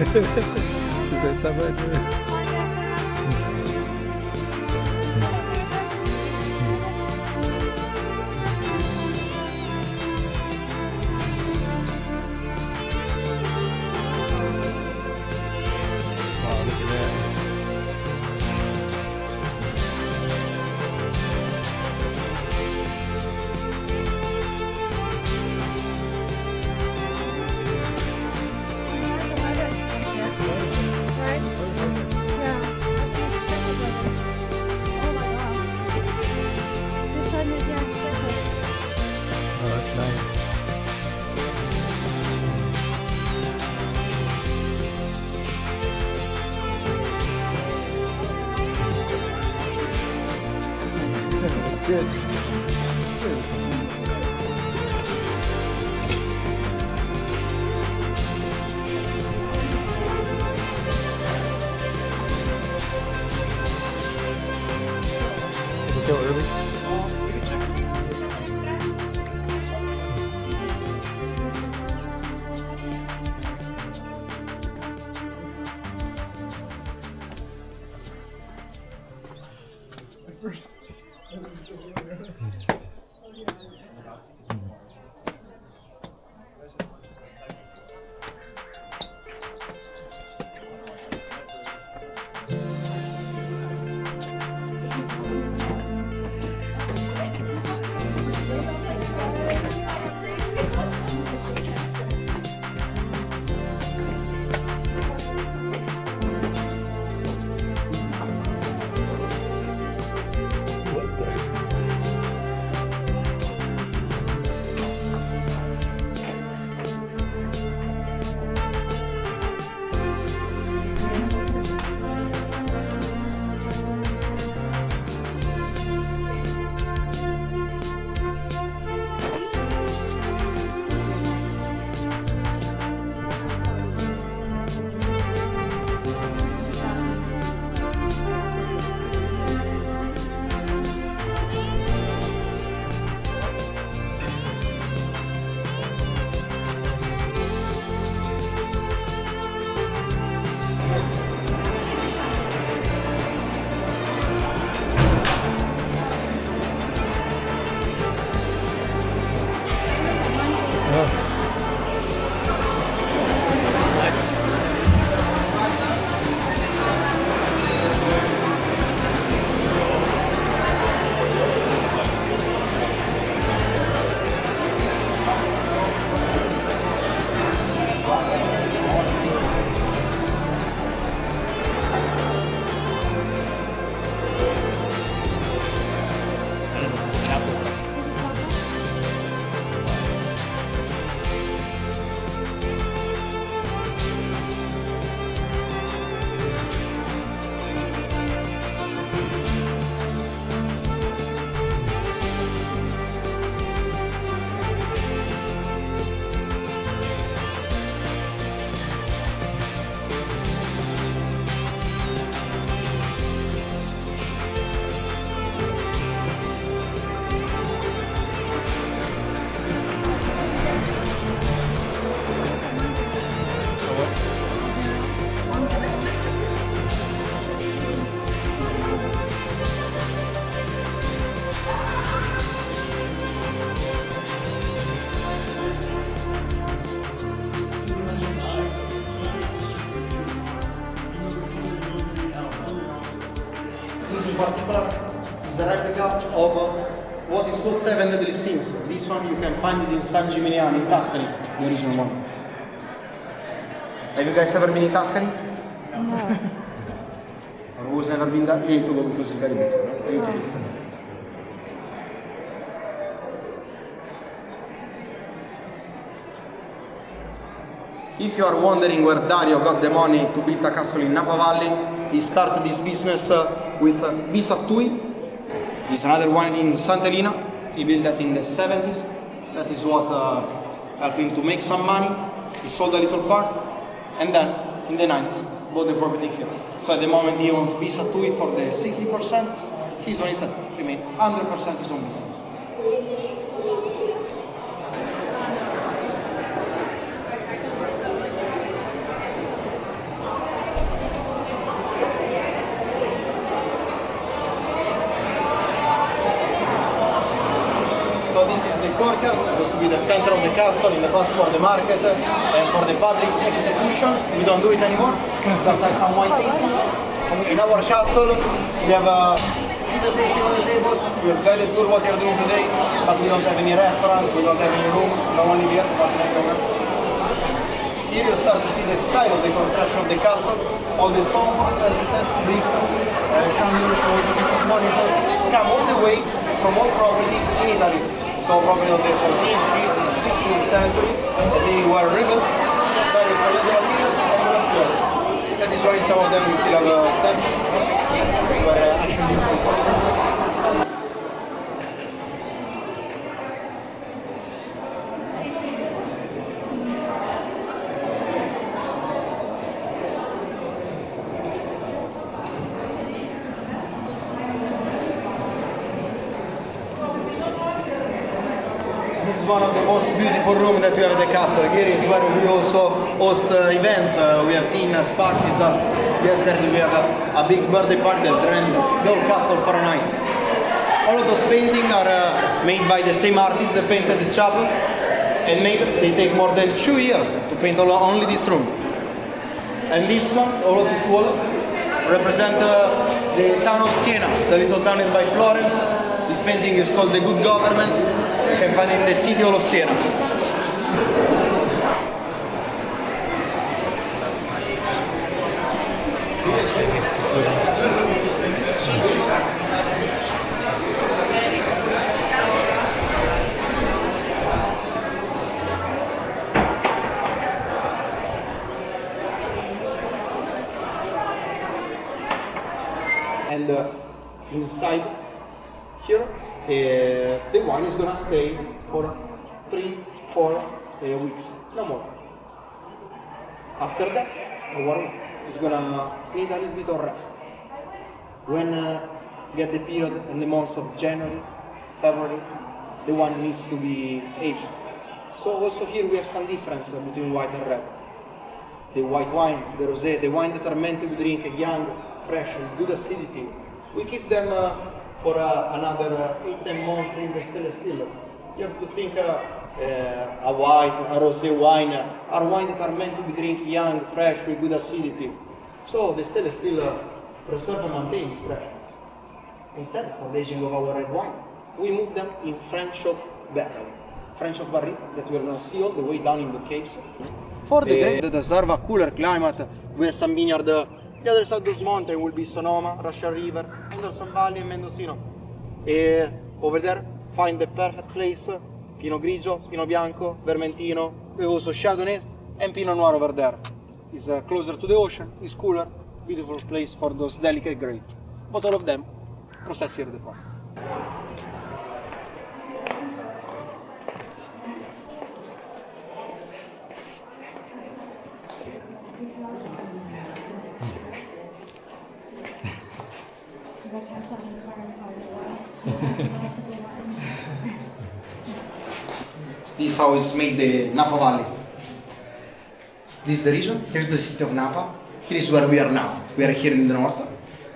Tutaj ta będzie. Wow, look at that. Oh, that's nice. That's good. Is it still early? particular is a replica of what is called Seven Deadly Sins. This one you can find it in San Gimignano in Tuscany, the original one. Have you guys ever been in Tuscany? No. Or who's never been there? You need to go because it's very beautiful. You need to visit. If you are wondering where Dario got the money to build a castle in Napa Valley, he started this business with Visa Tui. There's another one in Sant'Elina. He built that in the 70s. That is what helped him to make some money. He sold a little part, and then in the 90s bought the property here. So at the moment he owns Visa Tui for the 60%. This one instead remains 100% his own business. So this is the courtyard, supposed to be the center of the castle, in the past for the market and for the public execution. We don't do it anymore, just like some wine tasting. In our castle, we have seated tasting on the tables, we have guided tour what you're doing today, but we don't have any restaurant, we don't have any room, no only beer, but here you start to see the style of the construction of the castle, all the stonework, as we said, bricks, chandeliers, furniture, come all the way from all property in Italy. So property of the 14th, 15th, 16th century, and they were rebuilt by the colonial materials and materials. That is why some of them we still have steps, were actually used before. This is one of the most beautiful rooms that we have at the castle. Here is where we also host events. We have dinners, parties. Just yesterday we have a big birthday party that ran the whole castle for a night. All of those paintings are made by the same artist that painted the chapel, and they take more than 2 years to paint only this room. And this one, all of this wall, represent the town of Siena. It's a little town by Florence. This painting is called The Good Government. You can find it in the city hall of Siena. And inside here, the wine is gonna stay for 3-4 weeks, no more. After that, the wine is gonna need a little bit of rest. When get the period in the months of January, February, the wine needs to be aged. So also here we have some difference between white and red. The white wine, the rosé, the wine that are meant to be drink young, fresh, and good acidity, we keep them for another 8-10 months in the stainless steel. You have to think a white, a rosé wine, are wine that are meant to be drink young, fresh, with good acidity. So the stainless steel preserve and maintain this freshness. Instead, for the aging of our red wine, we move them in French oak barrel. French oak barrel that we're going to see all the way down in the caves. For the grape that deserve a cooler climate, we have some vineyard. The other side of this mountain will be Sonoma, Russian River, Henderson Valley, and Mendocino. Over there, find the perfect place, Pinot Grigio, Pinot Bianco, Vermentino, we also Chardonnay, and Pinot Noir over there. It's closer to the ocean, it's cooler, beautiful place for those delicate grapes. But all of them process here at the plant. This is how it's made the Napa Valley. This is the region, here's the city of Napa. Here is where we are now. We are here in the north.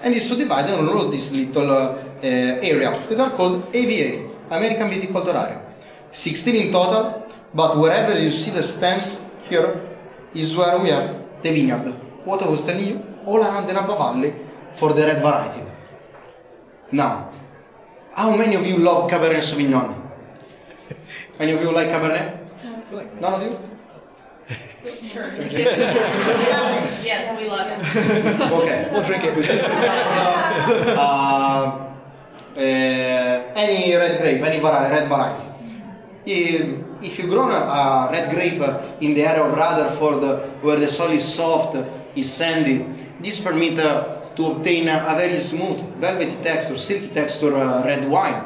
And it's subdivided on all this little area that are called AVA, American Viticulture Area. 16 in total, but wherever you see the stems here is where we have the vineyard. What I was telling you, all around the Napa Valley for the red variety. Now, how many of you love Cabernet Sauvignon? Any of you like Cabernet? None of you? Sure. Yes, we love it. Okay. We'll drink it. Any red grape, any red variety. If you grow a red grape in the area of Rutherford, where the soil is soft, is sandy, this permits to obtain a very smooth, velvety texture, silky texture red wine.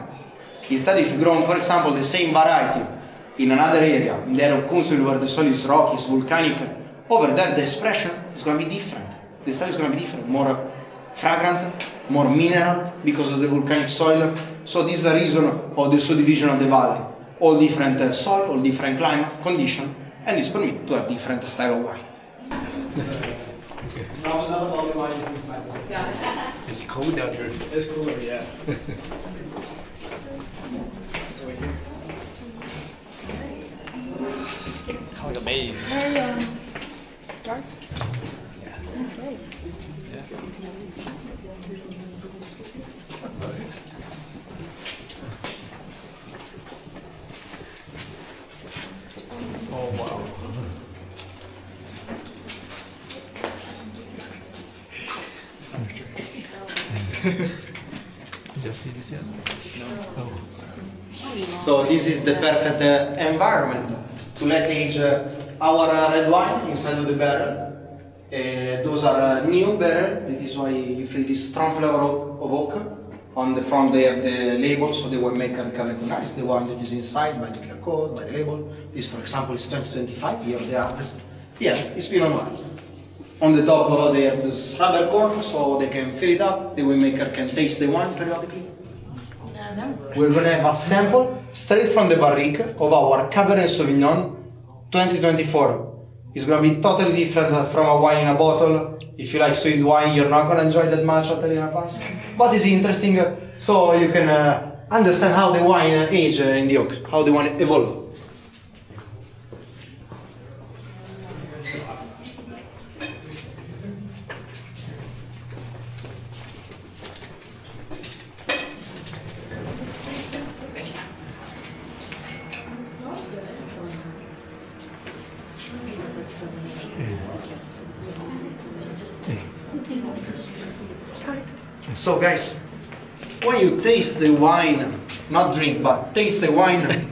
Instead, if you grow, for example, the same variety in another area, in the area of Kunzul, where the soil is rocky, is volcanic, over there the expression is going to be different. The style is going to be different, more fragrant, more mineral, because of the volcanic soil. So this is the reason of the subdivision of the valley. All different soil, all different climate, condition, and this permits to have different style of wine. It's cold down here. It's cooler, yeah. It's like a maze. Dark? Yeah. Okay. Yeah. Oh wow. Did you see this yet? No. Oh. So this is the perfect environment to let age our red wine inside of the barrel. Those are new barrel. That is why you feel this strong flavor of oak. On the front they have the label, so the winemaker can recognize the wine that is inside by the clear code, by the label. This, for example, is 2025, year of the harvest. Yeah, it's Pinot Noir. On the top they have this rubber cork, so they can fill it up. The winemaker can taste the wine periodically. We're going to have a sample straight from the barrique of our Cabernet Sauvignon 2024. It's going to be totally different from a wine in a bottle. If you like sweet wine, you're not going to enjoy that much, I'll tell you in advance. But it's interesting, so you can understand how the wine age in the oak, how the wine evolve. So guys, when you taste the wine, not drink, but taste the wine,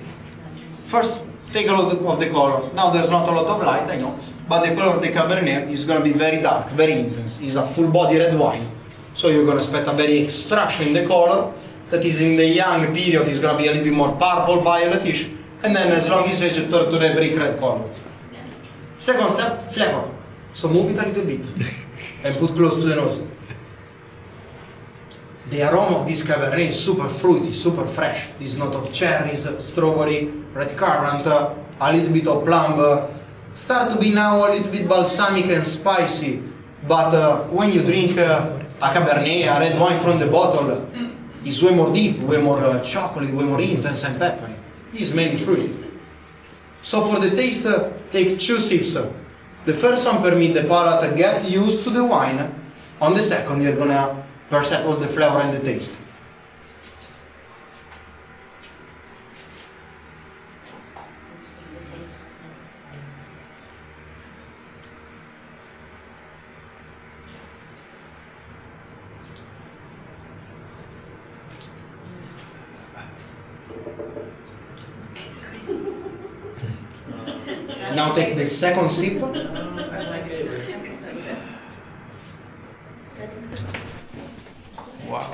first take a look of the color. Now there's not a lot of light, I know, but the color of the Cabernet is going to be very dark, very intense. It's a full body red wine. So you're going to expect a very extraction in the color. That is in the young period, is going to be a little bit more purple, violetish, and then as long as it turns to the brick red color. Second step, flavor. So move it a little bit and put close to the nose. The aroma of this Cabernet is super fruity, super fresh. This note of cherries, strawberry, red currant, a little bit of plum. Start to be now a little bit balsamic and spicy. But when you drink a Cabernet, a red wine from the bottle, it's way more deep, way more chocolate, way more intense and peppery. This is mainly fruity. So for the taste, take 2 sips. The first one permits the palate to get used to the wine. On the second, you're gonna perceive all the flavor and the taste. Now take the second sip. Wow.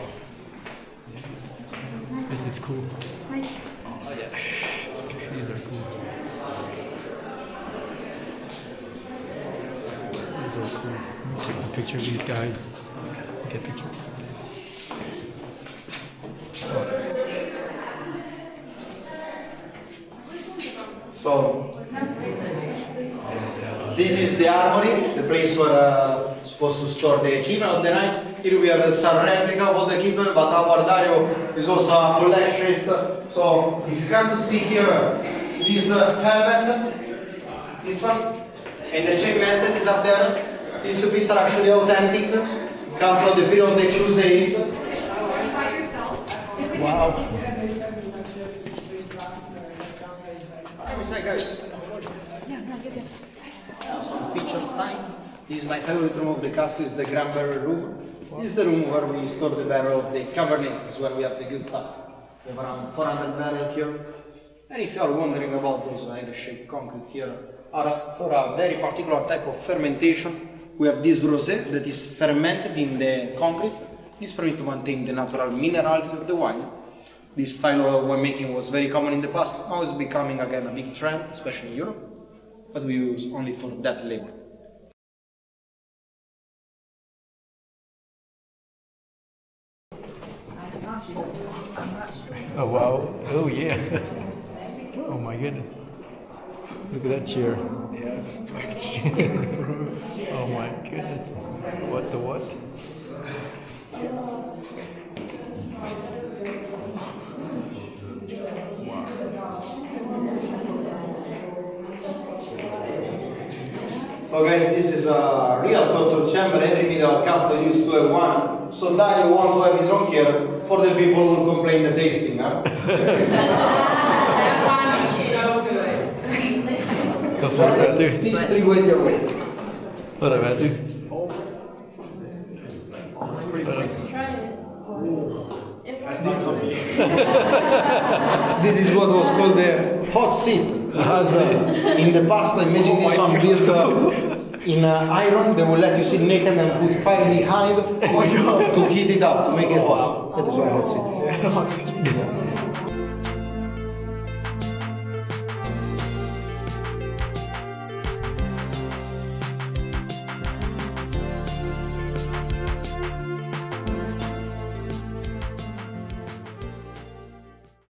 This is cool. Oh, yeah. These are cool. These are cool. Let me take the picture of these guys. Get a picture. So, this is the armory, the place where we're supposed to store the equipment of the night. Here we have some replica of all the equipment, but our Dario is also a collectionist. So, if you come to see here, this helmet, this one, and the chainmail that is up there, these two pieces are actually authentic, come from the period of the Crusades. Wow. Come inside, guys. Some pictures time. This is my favorite room of the castle, is the Grand Barrel room. This is the room where we store the barrel of the Cabernet, where we have the good stuff. We have around 400 barrels here. And if you are wondering about those egg-shaped concrete here, are for a very particular type of fermentation. We have this rosé that is fermented in the concrete. This permits to maintain the natural minerality of the wine. This style of winemaking was very common in the past. Now it's becoming again a big trend, especially in Europe. But we use only for that label. Oh wow. Oh yeah. Oh my goodness. Look at that chair. Yeah, it's packed. Oh my goodness. What the what? So guys, this is a real torture chamber. Every medieval castle used to have one. So Dario want to have his own here for the people who complain the tasting, huh? That wine is so good. Go for it, Matthew. These three wait your way. All right, Matthew. This is what was called the hot seat. Because, in the past, imagine this one built in iron. They will let you sit naked and put fire behind to heat it up, to make it hot. That is why hot seat.